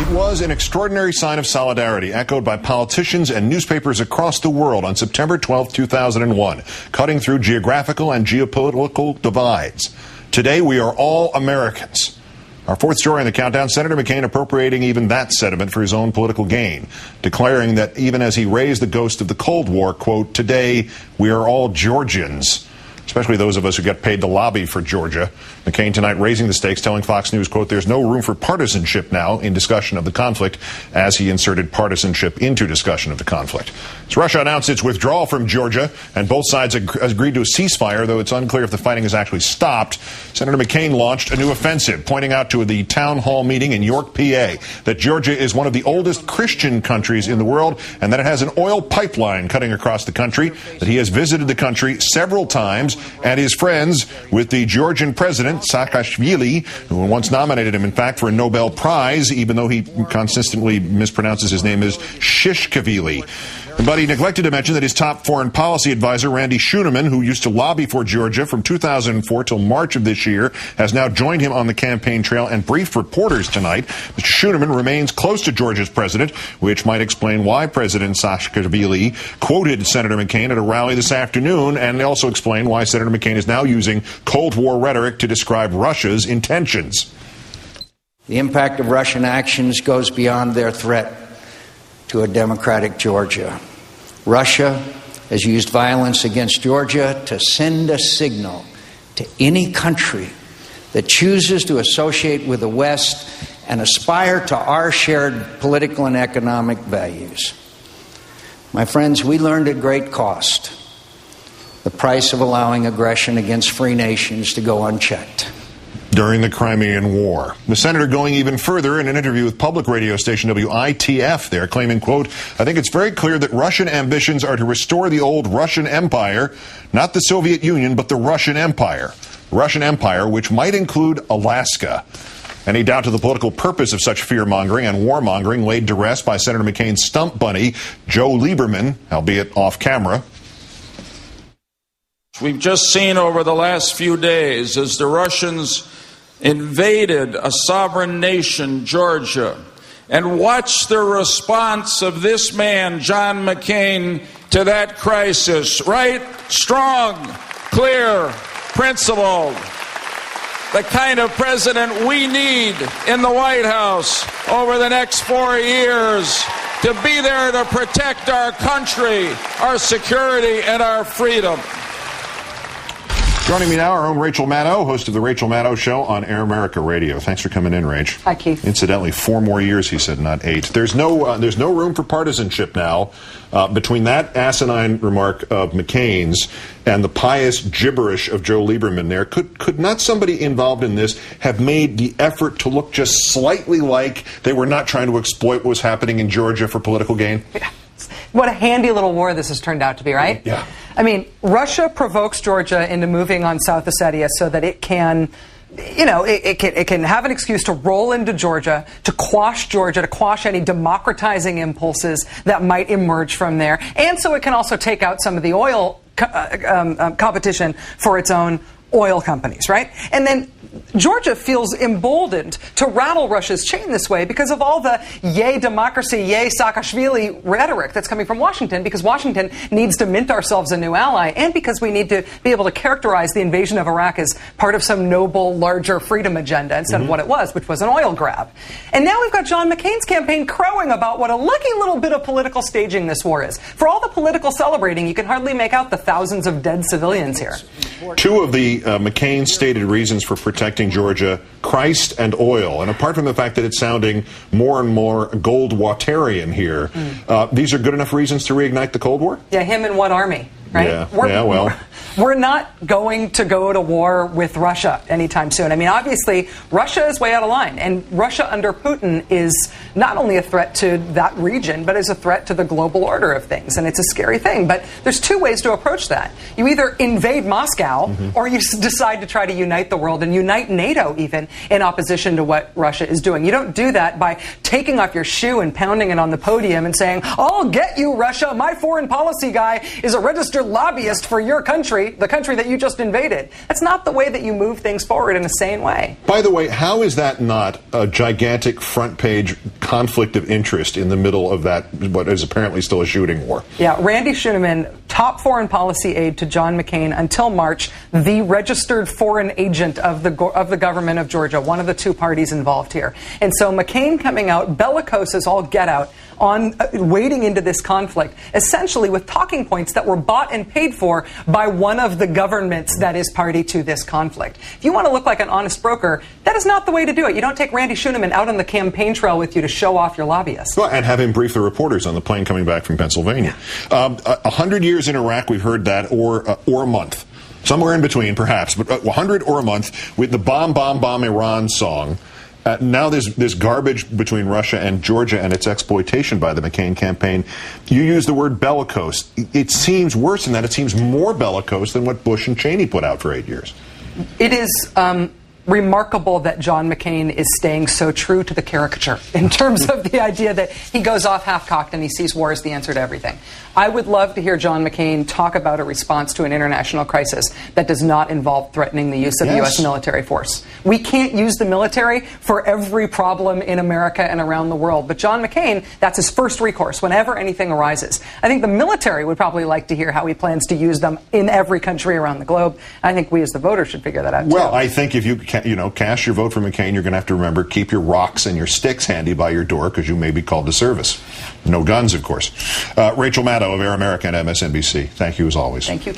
It was an extraordinary sign of solidarity echoed by politicians and newspapers across the world on September 12, 2001, cutting through geographical and geopolitical divides. Today, we are all Americans. Our fourth story in the countdown, Senator McCain appropriating even that sentiment for his own political gain, declaring that even as he raised the ghost of the Cold War, quote, today we are all Georgians, especially those of us who get paid to lobby for Georgia. McCain tonight raising the stakes, telling Fox News, quote, there's no room for partisanship now in discussion of the conflict, as he inserted partisanship into discussion of the conflict. As Russia announced its withdrawal from Georgia, and both sides agreed to a ceasefire, though it's unclear if the fighting has actually stopped, Senator McCain launched a new offensive, pointing out to the town hall meeting in York, PA, that Georgia is one of the oldest Christian countries in the world, and that it has an oil pipeline cutting across the country, that he has visited the country several times, and is friends with the Georgian president, Saakashvili, who once nominated him, in fact, for a Nobel Prize, even though he consistently mispronounces his name as Shishkevili. But he neglected to mention that his top foreign policy advisor, Randy Schuneman, who used to lobby for Georgia from 2004 till March of this year, has now joined him on the campaign trail and briefed reporters tonight. Mr. Schuneman remains close to Georgia's president, which might explain why President Saakashvili quoted Senator McCain at a rally this afternoon, and also explain why Senator McCain is now using Cold War rhetoric to describe Russia's intentions. The impact of Russian actions goes beyond their threat to a democratic Georgia. Russia has used violence against Georgia to send a signal to any country that chooses to associate with the West and aspire to our shared political and economic values. My friends, we learned at great cost the price of allowing aggression against free nations to go unchecked during the Crimean War. The senator going even further in an interview with public radio station WITF there, claiming, quote, I think it's very clear that Russian ambitions are to restore the old Russian Empire, not the Soviet Union, but the Russian Empire. Russian Empire, which might include Alaska. Any doubt to the political purpose of such fear-mongering and warmongering laid to rest by Senator McCain's stump bunny, Joe Lieberman, albeit off camera. We've just seen over the last few days as the Russians invaded a sovereign nation, Georgia, and watched the response of this man, John McCain, to that crisis. Right, strong, clear, principled. The kind of president we need in the White House over the next 4 years to be there to protect our country, our security, and our freedom. Joining me now, our own Rachel Maddow, host of The Rachel Maddow Show on Air America Radio. Thanks for coming in, Rach. Hi, Keith. Incidentally, 4 more years, he said, not 8. There's no room for partisanship now between that asinine remark of McCain's and the pious gibberish of Joe Lieberman there. Could not somebody involved in this have made the effort to look just slightly like they were not trying to exploit what was happening in Georgia for political gain? Yeah. What a handy little war this has turned out to be, right? Yeah. I mean, Russia provokes Georgia into moving on South Ossetia so that it can, it can have an excuse to roll into Georgia, to quash any democratizing impulses that might emerge from there, and so it can also take out some of the oil competition for its own oil companies, right? And then Georgia feels emboldened to rattle Russia's chain this way because of all the yay democracy, yay Saakashvili rhetoric that's coming from Washington, because Washington needs to mint ourselves a new ally, and because we need to be able to characterize the invasion of Iraq as part of some noble, larger freedom agenda instead of what it was, which was an oil grab. And now we've got John McCain's campaign crowing about what a lucky little bit of political staging this war is. For all the political celebrating, you can hardly make out the thousands of dead civilians here. 2 of the McCain stated reasons for protecting Georgia, Christ and oil. And apart from the fact that it's sounding more and more Goldwaterian here, these are good enough reasons to reignite the Cold War? Yeah, him and what army? Right? Yeah, we're not going to go to war with Russia anytime soon. I mean, obviously, Russia is way out of line, and Russia under Putin is not only a threat to that region, but is a threat to the global order of things, and it's a scary thing. But there's 2 ways to approach that. You either invade Moscow, or you decide to try to unite the world and unite NATO even in opposition to what Russia is doing. You don't do that by taking off your shoe and pounding it on the podium and saying, I'll get you, Russia. My foreign policy guy is a registered your lobbyist for your country, the country that you just invaded. That's not the way that you move things forward in a sane way. By the way, how is that not a gigantic front-page conflict of interest in the middle of that, what is apparently still a shooting war? Yeah, Randy Schuneman, top foreign policy aide to John McCain until March, the registered foreign agent of the government of Georgia, one of the two parties involved here. And so McCain coming out, bellicose as all get out, on wading into this conflict, essentially with talking points that were bought and paid for by one of the governments that is party to this conflict. If you want to look like an honest broker, that is not the way to do it. You don't take Randy Schuneman out on the campaign trail with you to show off your lobbyists. Well, and have him brief the reporters on the plane coming back from Pennsylvania. 100 years in Iraq, we've heard that, or a month. Somewhere in between, perhaps, but 100 or a month with the Bomb, Bomb, Bomb Iran song. Now there's garbage between Russia and Georgia and its exploitation by the McCain campaign. You use the word bellicose. It seems worse than that. It seems more bellicose than what Bush and Cheney put out for 8 years. It is remarkable that John McCain is staying so true to the caricature in terms of the idea that he goes off half-cocked and he sees war as the answer to everything. I would love to hear John McCain talk about a response to an international crisis that does not involve threatening the use of the U.S. military force. We can't use the military for every problem in America and around the world. But John McCain, that's his first recourse whenever anything arises. I think the military would probably like to hear how he plans to use them in every country around the globe. I think we as the voters should figure that out, too. Well, I think if you cast your vote for McCain, you're going to have to remember, keep your rocks and your sticks handy by your door because you may be called to service. No guns, of course. Rachel Maddow of Air America and MSNBC. Thank you as always. Thank you.